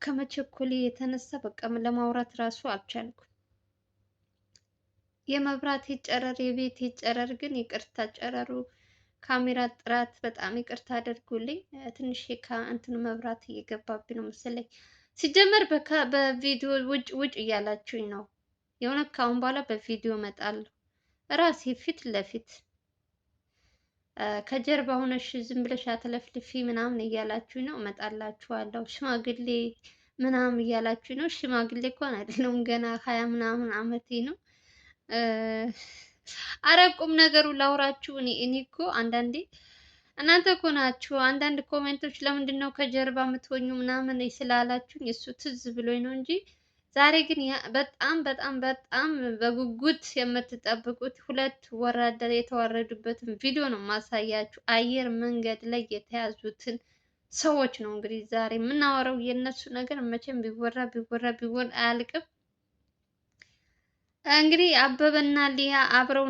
ከመቸኮሌ የተነሳ በቃ ለማውራት ራሱ አልቻልኩም። የመብራቴ ጨረር የቤቴ ጨረር ግን ይቅርታ፣ ጨረሩ ካሜራ ጥራት በጣም ይቅርታ አድርጉልኝ። ትንሽ እንትን መብራት እየገባብኝ ነው መሰለኝ። ሲጀመር በቪዲዮ ውጭ ውጭ እያላችሁኝ ነው። የእውነት ከአሁን በኋላ በቪዲዮ እመጣለሁ ራሴ ፊት ለፊት። ከጀርባ ሆነሽ ዝም ብለሽ አትለፍልፊ ምናምን እያላችሁኝ ነው። እመጣላችኋለሁ። ሽማግሌ ምናምን እያላችሁኝ ነው። ሽማግሌ እንኳን አይደለሁም ገና 20 ምናምን አመቴ ነው። አረ ቁም ነገሩ ላውራችሁ። እኔ እኮ አንዳንዴ እናንተ እኮ ናችሁ አንዳንድ ኮሜንቶች ለምንድን ነው ከጀርባ የምትሆኙ ምናምን ስላላችሁኝ እሱ ትዝ ብሎኝ ነው እንጂ ዛሬ ግን በጣም በጣም በጣም በጉጉት የምትጠብቁት ሁለት ወራደር የተዋረዱበትን ቪዲዮ ነው ማሳያችሁ። አየር መንገድ ላይ የተያዙትን ሰዎች ነው እንግዲህ ዛሬ የምናወራው። የእነሱ ነገር መቼም ቢወራ ቢወራ ቢወራ አያልቅም። እንግዲህ አበበና ሊያ አብረው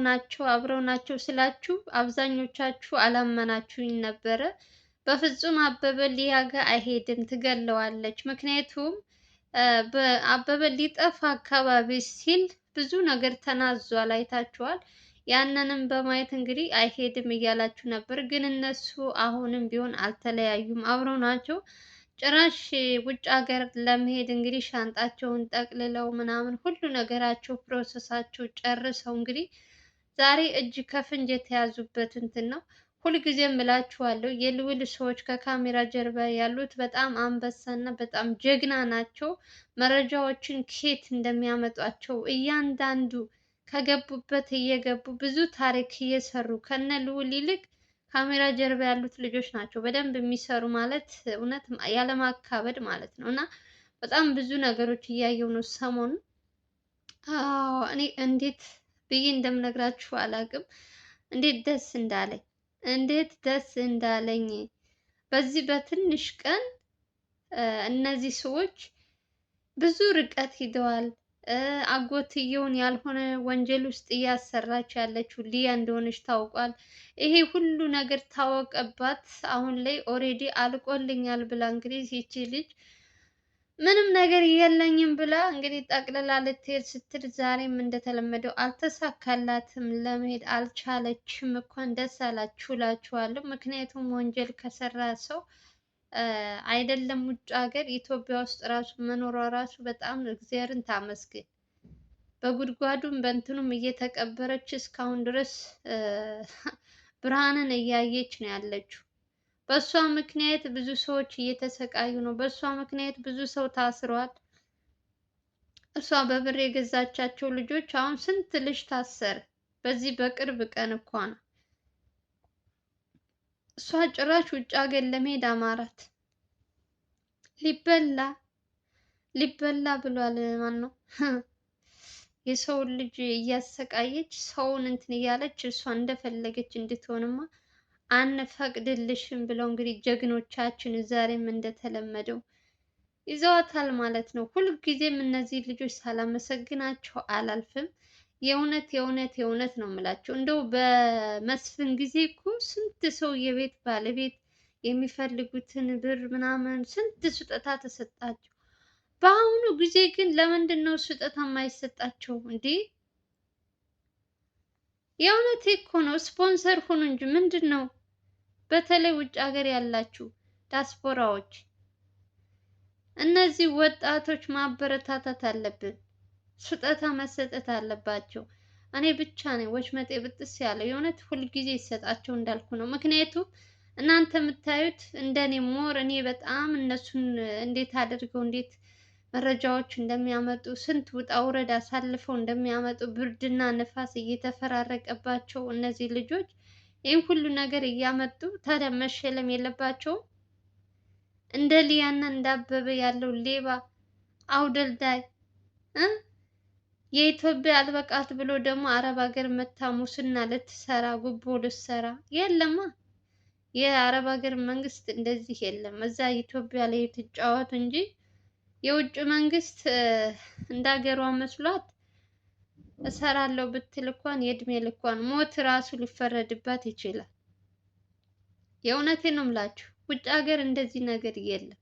ናቸው ስላችሁ አብዛኞቻችሁ አላመናችሁኝ ነበረ። በፍጹም አበበ ሊያ ጋር አይሄድም፣ ትገለዋለች። ምክንያቱም አበበ ሊጠፋ አካባቢ ሲል ብዙ ነገር ተናዟል፣ አይታችኋል። ያንንም በማየት እንግዲህ አይሄድም እያላችሁ ነበር። ግን እነሱ አሁንም ቢሆን አልተለያዩም፣ አብረው ናቸው። ጭራሽ ውጭ ሀገር ለመሄድ እንግዲህ ሻንጣቸውን ጠቅልለው ምናምን ሁሉ ነገራቸው ፕሮሰሳቸው ጨርሰው እንግዲህ ዛሬ እጅ ከፍንጅ የተያዙበት እንትን ነው። ሁልጊዜም እላችኋለሁ የልዑል ሰዎች ከካሜራ ጀርባ ያሉት በጣም አንበሳና በጣም ጀግና ናቸው። መረጃዎችን ከየት እንደሚያመጧቸው እያንዳንዱ ከገቡበት እየገቡ ብዙ ታሪክ እየሰሩ ከነ ልዑል ይልቅ ካሜራ ጀርባ ያሉት ልጆች ናቸው በደንብ የሚሰሩ ማለት እውነት ያለማካበድ ማለት ነው። እና በጣም ብዙ ነገሮች እያየው ነው ሰሞኑን። አዎ እኔ እንዴት ብዬ እንደምነግራችሁ አላውቅም። እንዴት ደስ እንዳለኝ እንዴት ደስ እንዳለኝ በዚህ በትንሽ ቀን እነዚህ ሰዎች ብዙ ርቀት ሂደዋል። አጎትየውን ያልሆነ ወንጀል ውስጥ እያሰራች ያለችው ሊያ እንደሆነች ታውቋል። ይሄ ሁሉ ነገር ታወቀባት። አሁን ላይ ኦሬዲ አልቆልኛል ብላ እንግዲህ ይቺ ልጅ ምንም ነገር የለኝም ብላ እንግዲህ ጠቅልላ ልትሄድ ስትል ዛሬም እንደተለመደው አልተሳካላትም፣ ለመሄድ አልቻለችም። እንኳን ደስ አላችሁ እላችኋለሁ። ምክንያቱም ወንጀል ከሰራ ሰው አይደለም ውጭ ሀገር ኢትዮጵያ ውስጥ ራሱ መኖሯ ራሱ በጣም እግዚአብሔርን ታመስግን። በጉድጓዱም በእንትኑም እየተቀበረች እስካሁን ድረስ ብርሃንን እያየች ነው ያለችው። በእሷ ምክንያት ብዙ ሰዎች እየተሰቃዩ ነው። በእሷ ምክንያት ብዙ ሰው ታስሯል። እሷ በብር የገዛቻቸው ልጆች አሁን ስንት ልጅ ታሰረ። በዚህ በቅርብ ቀን እኮ ነው። እሷ ጭራሽ ውጭ ሀገር ለመሄድ አማራት። ሊበላ ብሏል። ማን ነው የሰውን ልጅ እያሰቃየች ሰውን እንትን እያለች እሷ እንደፈለገች እንድትሆንማ አንፈቅድልሽም ብለው እንግዲህ ጀግኖቻችን ዛሬም እንደተለመደው ይዘዋታል ማለት ነው። ሁልጊዜም እነዚህ ልጆች ሳላመሰግናቸው አላልፍም። የእውነት የእውነት የእውነት ነው የምላቸው። እንደው በመስፍን ጊዜ እኮ ስንት ሰው የቤት ባለቤት የሚፈልጉትን ብር ምናምን ስንት ስጦታ ተሰጣቸው። በአሁኑ ጊዜ ግን ለምንድን ነው ስጦታ የማይሰጣቸው እንዴ? የእውነት እኮ ነው። ስፖንሰር ሁኑ እንጂ ምንድን ነው? በተለይ ውጭ ሀገር ያላችሁ ዲያስፖራዎች እነዚህ ወጣቶች ማበረታታት አለብን። ስጦታ መሰጠት አለባቸው። እኔ ብቻ ነኝ ወሽመጤ ብጥስ ያለው የእውነት ሁልጊዜ ይሰጣቸው እንዳልኩ ነው። ምክንያቱም እናንተ የምታዩት እንደኔ ሞር እኔ በጣም እነሱን እንዴት አድርገው እንዴት መረጃዎች እንደሚያመጡ ስንት ውጣ ውረድ አሳልፈው እንደሚያመጡ ብርድና ንፋስ እየተፈራረቀባቸው እነዚህ ልጆች ይህን ሁሉ ነገር እያመጡ ታዲያ መሸለም የለባቸውም? እንደ ሊያና እንደ አበበ ያለው ሌባ አውደልዳይ የኢትዮጵያ አልበቃት ብሎ ደግሞ አረብ ሀገር መታ ሙስና ልትሰራ ጉቦ ልትሰራ የለማ። የአረብ ሀገር መንግስት እንደዚህ የለም። እዛ ኢትዮጵያ ላይ ትጫወት እንጂ የውጭ መንግስት እንደ ሀገሯ መስሏት እሰራለሁ ብትል እንኳን የእድሜ ልኳን ሞት ራሱ ሊፈረድባት ይችላል። የእውነቴን ነው የምላችሁ። ውጭ ሀገር እንደዚህ ነገር የለም።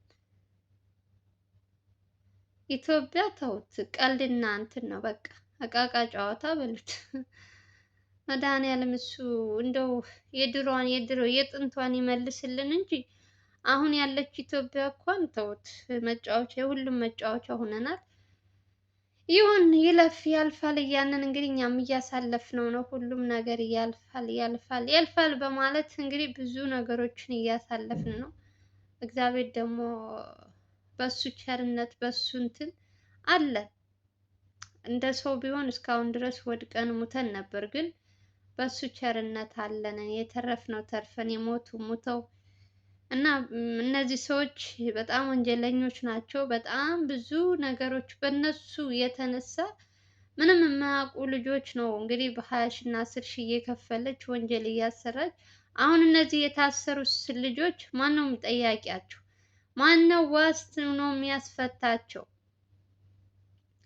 ኢትዮጵያ ተውት፣ ቀልድና እንትን ነው በቃ እቃቃ ጨዋታ በሉት። መድኃኒዓለም እሱ እንደው የጥንቷን ይመልስልን እንጂ አሁን ያለች ኢትዮጵያ እንኳን ተውት፣ መጫወቻ የሁሉም መጫወቻ ሆነናል። ይሁን ይለፍ ያልፋል እያልን እንግዲህ እኛም እያሳለፍነው ነው። ሁሉም ነገር ያልፋል ያልፋል ያልፋል በማለት እንግዲህ ብዙ ነገሮችን እያሳለፍን ነው። እግዚአብሔር ደግሞ በሱ ቸርነት በሱ እንትን አለ። እንደ ሰው ቢሆን እስካሁን ድረስ ወድቀን ሙተን ነበር፣ ግን በሱ ቸርነት አለን። የተረፍነው ተርፈን የሞቱ ሙተው እና እነዚህ ሰዎች በጣም ወንጀለኞች ናቸው። በጣም ብዙ ነገሮች በእነሱ የተነሳ ምንም የማያውቁ ልጆች ነው እንግዲህ በ20 ሺህ እና 10 ሺህ እየከፈለች ወንጀል እያሰራች። አሁን እነዚህ የታሰሩት ልጆች ማን ነው ጠያቂያቸው? ማን ነው ዋስ ነው የሚያስፈታቸው?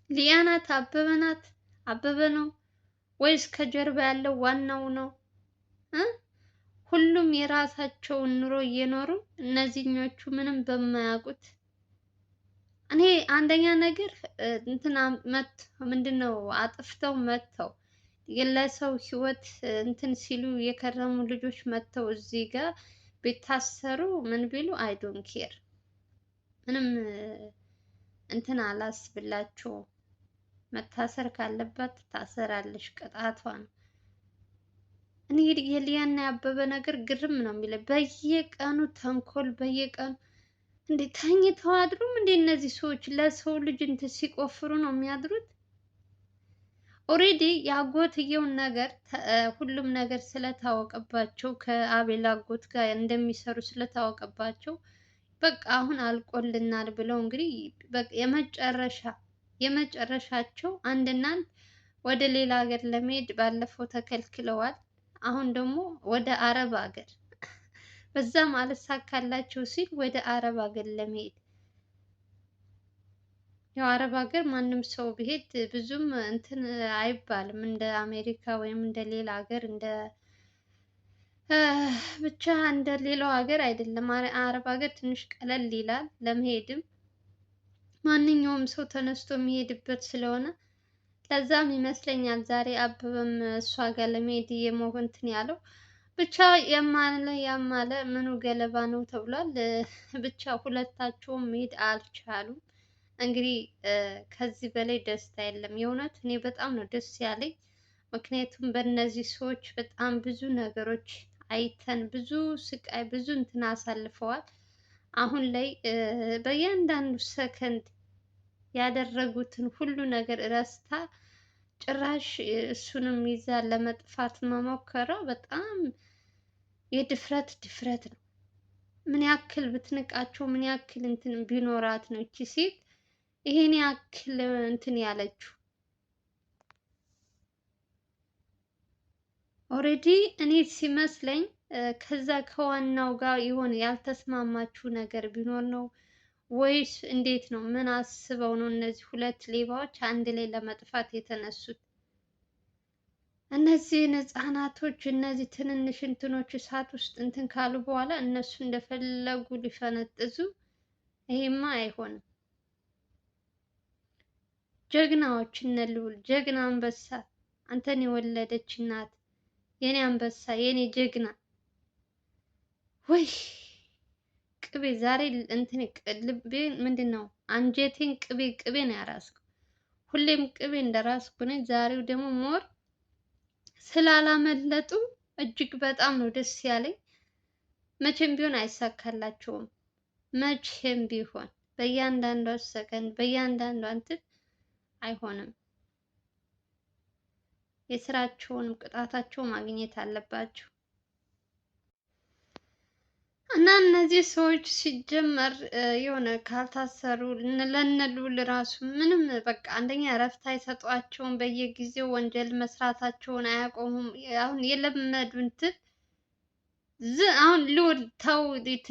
ሊያ ናት? አበበ ናት? አበበ ነው ወይስ ከጀርባ ያለው ዋናው ነው? ሁሉም የራሳቸውን ኑሮ እየኖሩ እነዚህኞቹ ምንም በማያውቁት። እኔ አንደኛ ነገር እንትና ምንድነው አጥፍተው መጥተው ለሰው ህይወት እንትን ሲሉ የከረሙ ልጆች መጥተው እዚህ ጋር ቢታሰሩ ምን ቢሉ አይ ዶንት ኬር ምንም እንትን አላስብላቸውም። መታሰር ካለባት ታሰራለች፣ ቅጣቷ ነው። እኔ የሊያና ያበበ ነገር ግርም ነው የሚለው። በየቀኑ ተንኮል፣ በየቀኑ እንዴ ተኝተው አድሩም እንዴ? እነዚህ ሰዎች ለሰው ልጅ እንትን ሲቆፍሩ ነው የሚያድሩት። ኦሬዲ የአጎትየውን ነገር ሁሉም ነገር ስለታወቀባቸው ከአቤል አጎት ጋር እንደሚሰሩ ስለታወቀባቸው በቃ አሁን አልቆልናል ብለው እንግዲህ በቃ የመጨረሻቸው አንድና አንድ ወደ ሌላ ሀገር ለመሄድ ባለፈው ተከልክለዋል። አሁን ደግሞ ወደ አረብ ሀገር በዛም አልሳካላቸው ሲል ወደ አረብ ሀገር ለመሄድ። ያው አረብ ሀገር ማንም ሰው ቢሄድ ብዙም እንትን አይባልም፣ እንደ አሜሪካ ወይም እንደ ሌላ ሀገር እንደ ብቻ እንደ ሌላው ሀገር አይደለም። አረብ ሀገር ትንሽ ቀለል ይላል ለመሄድም፣ ማንኛውም ሰው ተነስቶ የሚሄድበት ስለሆነ ለዛም ይመስለኛል ዛሬ አበበም እሷ ጋር ለመሄድ እንትን ያለው። ብቻ ያማለ ምኑ ገለባ ነው ተብሏል። ብቻ ሁለታቸውም መሄድ አልቻሉም። እንግዲህ ከዚህ በላይ ደስታ የለም። የእውነት እኔ በጣም ነው ደስ ያለኝ። ምክንያቱም በእነዚህ ሰዎች በጣም ብዙ ነገሮች አይተን ብዙ ስቃይ ብዙ እንትን አሳልፈዋል። አሁን ላይ በእያንዳንዱ ሰከንድ ያደረጉትን ሁሉ ነገር ረስታ ጭራሽ እሱንም ይዛ ለመጥፋት መሞከሯ በጣም ድፍረት ነው። ምን ያክል ብትንቃቸው ምን ያክል እንትን ቢኖራት ነው እቺ ሴት ይሄን ያክል እንትን ያለችው? ኦሬዲ እኔ ሲመስለኝ ከዛ ከዋናው ጋር የሆነ ያልተስማማችው ነገር ቢኖር ነው ወይስ እንዴት ነው? ምን አስበው ነው እነዚህ ሁለት ሌባዎች አንድ ላይ ለመጥፋት የተነሱት? እነዚህን ህፃናቶች እነዚህ ትንንሽ እንትኖች እሳት ውስጥ እንትን ካሉ በኋላ እነሱ እንደፈለጉ ሊፈነጥዙ፣ ይሄማ አይሆንም። ጀግናዎች እነ ልዑል፣ ጀግና አንበሳ፣ አንተን የወለደች እናት፣ የኔ አንበሳ፣ የኔ ጀግና። ወይ ቅቤ ዛሬ እንትን ልቤ ምንድን ነው አንጀቴን ቅቤ ነው ያራስኩ። ሁሌም ቅቤ እንደራስኩ ነኝ። ዛሬው ደግሞ ሞር ስላላመለጡ እጅግ በጣም ነው ደስ ያለኝ። መቼም ቢሆን አይሳካላቸውም። መቼም ቢሆን በእያንዳንዷ ሰከንድ በእያንዳንዷ እንትን አይሆንም። የስራቸውን ቅጣታቸው ማግኘት አለባቸው። እና እነዚህ ሰዎች ሲጀመር የሆነ ካልታሰሩ ለነ ልዑል ራሱ ምንም በቃ አንደኛ እረፍት አይሰጧቸውም። በየጊዜው ወንጀል መስራታቸውን አያቆሙም። አሁን የለመዱትን አሁን ልዑል ተው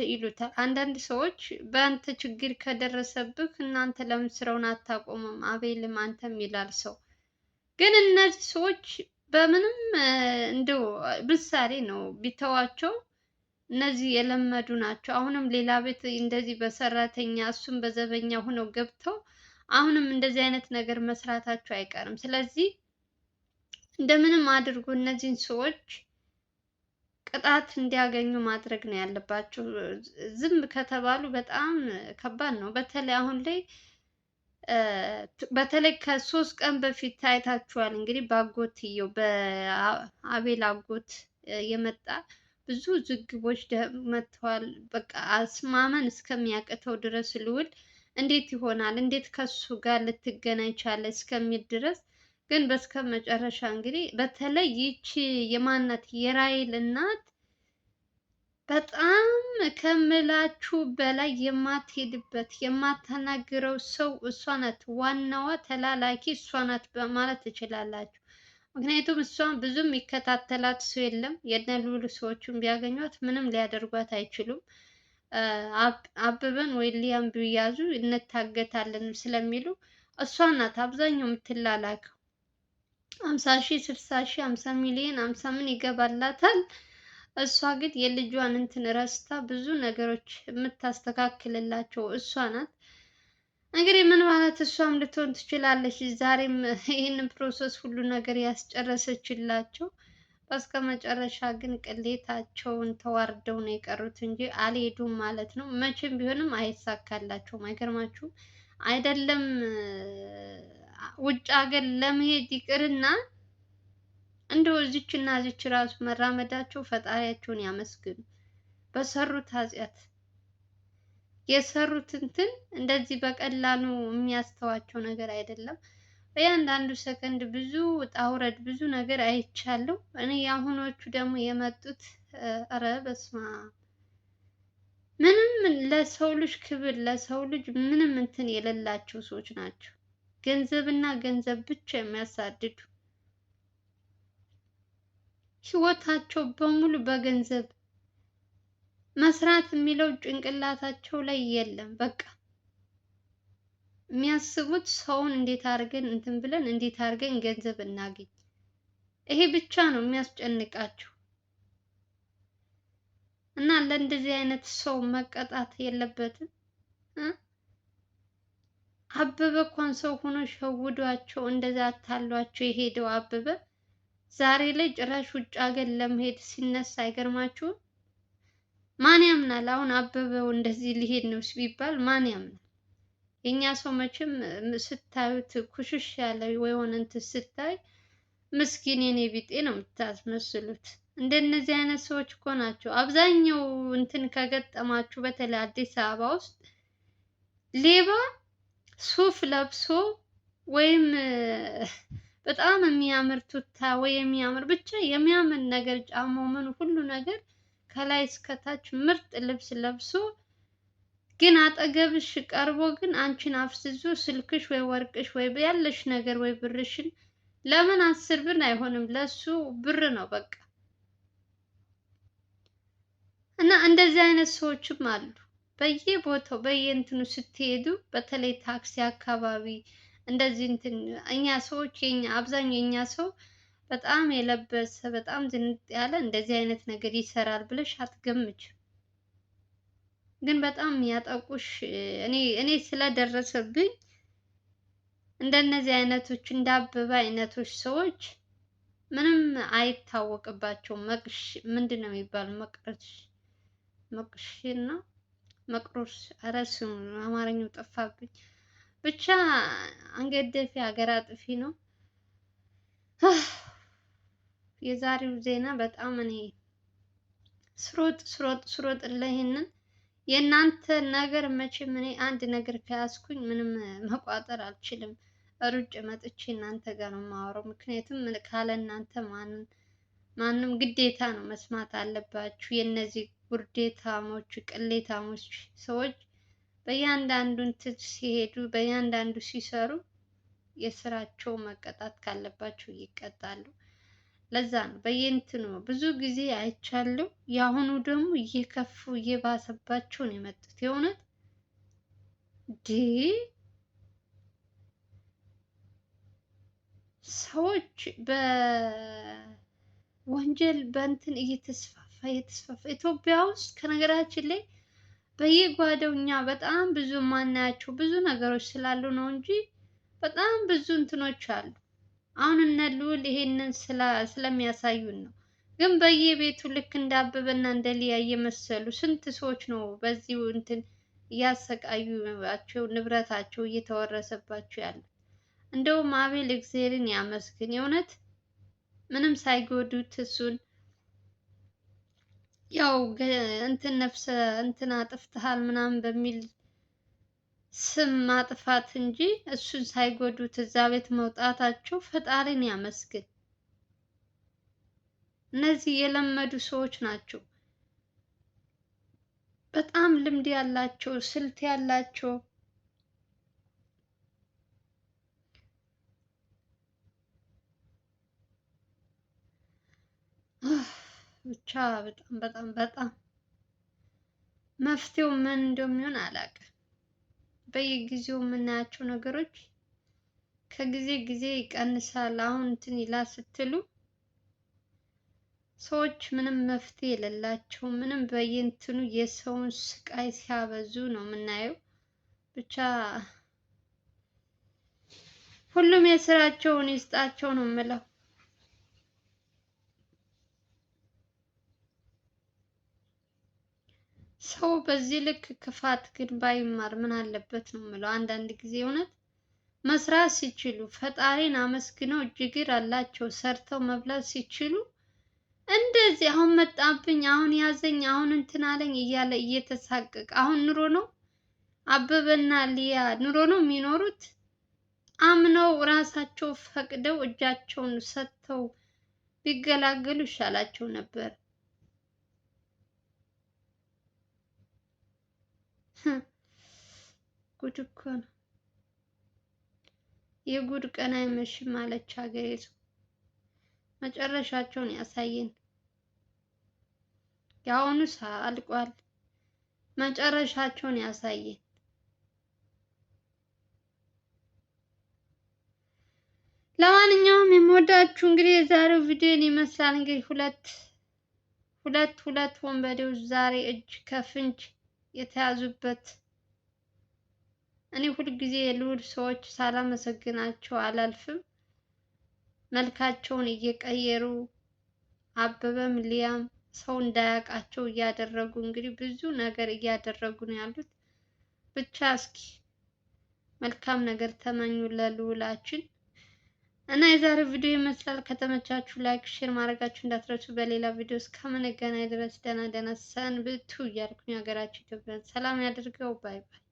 ይሉታል። አንዳንድ ሰዎች በአንተ ችግር ከደረሰብህ እናንተ ለምን ስራውን አታቆሙም? አቤልም አንተም ይላል ሰው። ግን እነዚህ ሰዎች በምንም እንደው ምሳሌ ነው ቢተዋቸው እነዚህ የለመዱ ናቸው። አሁንም ሌላ ቤት እንደዚህ በሰራተኛ እሱም በዘበኛ ሆነው ገብተው አሁንም እንደዚህ አይነት ነገር መስራታቸው አይቀርም። ስለዚህ እንደምንም አድርጎ እነዚህን ሰዎች ቅጣት እንዲያገኙ ማድረግ ነው ያለባቸው። ዝም ከተባሉ በጣም ከባድ ነው። በተለይ አሁን ላይ በተለይ ከሶስት ቀን በፊት ታይታችኋል እንግዲህ በአጎትየው በአቤል አጎት የመጣ ብዙ ዝግቦች መጥተዋል። በቃ አስማመን እስከሚያቅተው ድረስ ልውል እንዴት ይሆናል? እንዴት ከሱ ጋር ልትገናኝ ቻለ? እስከሚል ድረስ ግን በስከ መጨረሻ እንግዲህ በተለይ ይቺ የማናት የራይል እናት በጣም ከምላችሁ በላይ የማትሄድበት የማታናግረው ሰው እሷ ናት። ዋናዋ ተላላኪ እሷ ናት በማለት ትችላላችሁ። ምክንያቱም እሷ ብዙም የሚከታተላት ሰው የለም። የነ ልዑል ሰዎችን ቢያገኟት ምንም ሊያደርጓት አይችሉም። አበበን ወይ ሊያም ቢያዙ እንታገታለን ስለሚሉ እሷ ናት አብዛኛው የምትላላከው። 50 ሺህ 60 ሺህ 50 ሚሊዮን 50 ምን ይገባላታል። እሷ ግን የልጇን እንትን ረስታ ብዙ ነገሮች የምታስተካክልላቸው እሷ ናት። እንግዲህ ምን ማለት እሷም ልትሆን ትችላለች። ዛሬም ይህንን ፕሮሰስ ሁሉ ነገር ያስጨረሰችላቸው። በስከ መጨረሻ ግን ቅሌታቸውን ተዋርደው ነው የቀሩት እንጂ አልሄዱም ማለት ነው። መቼም ቢሆንም አይሳካላቸውም። አይገርማችሁም? አይደለም ውጭ ሀገር ለመሄድ ይቅርና እንደው እዚች እና እዚች ራሱ መራመዳቸው ፈጣሪያቸውን ያመስግኑ። በሰሩት ኃጢአት የሰሩት እንትን እንደዚህ በቀላሉ የሚያስተዋቸው ነገር አይደለም። በእያንዳንዱ ሰከንድ ብዙ ውጣ ውረድ ብዙ ነገር አይቻለሁ። እኔ የአሁኖቹ ደግሞ የመጡት ኧረ በስመ አብ ምንም ለሰው ልጅ ክብር ለሰው ልጅ ምንም እንትን የሌላቸው ሰዎች ናቸው። ገንዘብና ገንዘብ ብቻ የሚያሳድዱ ህይወታቸው በሙሉ በገንዘብ መስራት የሚለው ጭንቅላታቸው ላይ የለም። በቃ የሚያስቡት ሰውን እንዴት አድርገን እንትን ብለን እንዴት አድርገን ገንዘብ እናገኝ፣ ይሄ ብቻ ነው የሚያስጨንቃቸው። እና ለእንደዚህ አይነት ሰው መቀጣት የለበትም። አበበ እንኳን ሰው ሆኖ ሸውዷቸው እንደዛ አታሏቸው የሄደው አበበ ዛሬ ላይ ጭራሽ ውጭ ሀገር ለመሄድ ሲነሳ አይገርማችሁም? ማን ያምናል? አሁን አበበው እንደዚህ ሊሄድ ነው ቢባል ማን ያምናል? የኛ ሰው መቼም ስታዩት ኩሽሽ ያለ የሆነ እንትን ስታይ ምስኪን የኔ ቢጤ ነው የምታስመስሉት። እንደነዚህ አይነት ሰዎች እኮ ናቸው አብዛኛው እንትን ከገጠማችሁ፣ በተለይ አዲስ አበባ ውስጥ ሌባ ሱፍ ለብሶ ወይም በጣም የሚያምር ቱታ ወይ የሚያምር ብቻ የሚያምር ነገር ጫማው ምን ሁሉ ነገር ከላይ እስከታች ምርጥ ልብስ ለብሶ ግን አጠገብሽ ቀርቦ ግን አንቺን አፍዝዞ ስልክሽ ወይ ወርቅሽ ወይ ያለሽ ነገር ወይ ብርሽን ለምን 10 ብር አይሆንም ለሱ ብር ነው በቃ። እና እንደዚህ አይነት ሰዎችም አሉ በየቦታው በየእንትኑ ስትሄዱ፣ በተለይ ታክሲ አካባቢ እንደዚህ እንትን እኛ ሰዎች የኛ አብዛኛው የኛ ሰው በጣም የለበሰ በጣም ዝንጥ ያለ እንደዚህ አይነት ነገር ይሰራል ብለሽ አትገምችም። ግን በጣም የሚያጠቁሽ እኔ ስለደረሰብኝ እንደነዚህ አይነቶች እንደ አበበ አይነቶች ሰዎች ምንም አይታወቅባቸውም። ምንድን ነው የሚባለው? መቅሽና መቅሮስ ኧረ ስሙ አማርኛው ጠፋብኝ። ብቻ አንገት ደፊ ሀገር አጥፊ ነው። የዛሬው ዜና በጣም እኔ ስሮጥ ለይሄንን የእናንተ ነገር መቼም እኔ አንድ ነገር ከያዝኩኝ ምንም መቋጠር አልችልም። ሩጭ መጥቼ እናንተ ጋር ነው የማወራው። ምክንያቱም ካለ እናንተ ማንም ግዴታ ነው መስማት አለባችሁ። የእነዚህ ጉርዴታሞች ቅሌታሞች ሰዎች በእያንዳንዱ እንትን ሲሄዱ በእያንዳንዱ ሲሰሩ የስራቸው መቀጣት ካለባቸው ይቀጣሉ። ለዛ ነው በየእንትኑ ብዙ ጊዜ አይቻለሁ። የአሁኑ ደግሞ እየከፉ እየባሰባቸው ነው የመጡት። የእውነት ሰዎች በወንጀል በእንትን እየተስፋፋ ኢትዮጵያ ውስጥ ከነገራችን ላይ በየጓዳው እኛ በጣም ብዙ ማናያቸው ብዙ ነገሮች ስላሉ ነው እንጂ በጣም ብዙ እንትኖች አሉ። አሁን እነ ልዑል ይሄንን ስለሚያሳዩን ነው። ግን በየቤቱ ልክ እንደ አበበና እንደ ሊያ እየመሰሉ ስንት ሰዎች ነው በዚህ እንትን እያሰቃዩቸው ንብረታቸው እየተወረሰባቸው ያለ። እንደውም አቤል እግዚአብሔርን ያመስግን የእውነት ምንም ሳይጎዱት እሱን ያው እንትን ነፍሰ እንትን አጥፍተሃል ምናምን በሚል ስም ማጥፋት እንጂ እሱን ሳይጎዱት እዛ ቤት መውጣታቸው ፈጣሪን ያመስግን። እነዚህ የለመዱ ሰዎች ናቸው። በጣም ልምድ ያላቸው ስልት ያላቸው ብቻ በጣም በጣም በጣም መፍትሄው ምን እንደሚሆን አላውቅም። በየጊዜው የምናያቸው ነገሮች ከጊዜ ጊዜ ይቀንሳል። አሁን እንትን ይላል ስትሉ ሰዎች ምንም መፍትሄ የሌላቸው ምንም በየእንትኑ የሰውን ስቃይ ሲያበዙ ነው የምናየው። ብቻ ሁሉም የስራቸውን ይስጣቸው ነው የምለው። ሰው በዚህ ልክ ክፋት ግን ባይማር ምን አለበት ነው የምለው። አንዳንድ ጊዜ እውነት መስራት ሲችሉ ፈጣሪን አመስግነው እጅግር አላቸው ሰርተው መብላት ሲችሉ እንደዚህ አሁን መጣብኝ፣ አሁን ያዘኝ፣ አሁን እንትን አለኝ እያለ እየተሳቀቀ አሁን ኑሮ ነው አበበና ሊያ ኑሮ ነው የሚኖሩት። አምነው ራሳቸው ፈቅደው እጃቸውን ሰጥተው ቢገላገሉ ይሻላቸው ነበር። ጉድ እኮ ነው። የጉድ ቀን አይመሽም አለች ሀገሬ ሰው። መጨረሻቸውን ያሳየን። የአሁኑስ አልቋል። መጨረሻቸውን ያሳየን። ለማንኛውም የምወዳችሁ እንግዲህ የዛሬው ቪዲዮን ይመስላል። እንግዲህ ሁለት ወንበዴዎች ዛሬ እጅ ከፍንጅ የተያዙበት። እኔ ሁልጊዜ የልዑል ሰዎች ሳላመሰግናቸው አላልፍም። መልካቸውን እየቀየሩ አበበም ሊያም ሰው እንዳያውቃቸው እያደረጉ እንግዲህ ብዙ ነገር እያደረጉ ነው ያሉት። ብቻ እስኪ መልካም ነገር ተመኙ ለልዑላችን እና የዛሬው ቪዲዮ ይመስላል። ከተመቻችሁ ላይክ፣ ሼር ማድረጋችሁ እንዳትረሱ። በሌላ ቪዲዮ እስከምንገናኝ ድረስ ደህና ሰንብቱ እያልኩኝ ሀገራችን ኢትዮጵያን ሰላም ያድርገው። ባይ ባይ።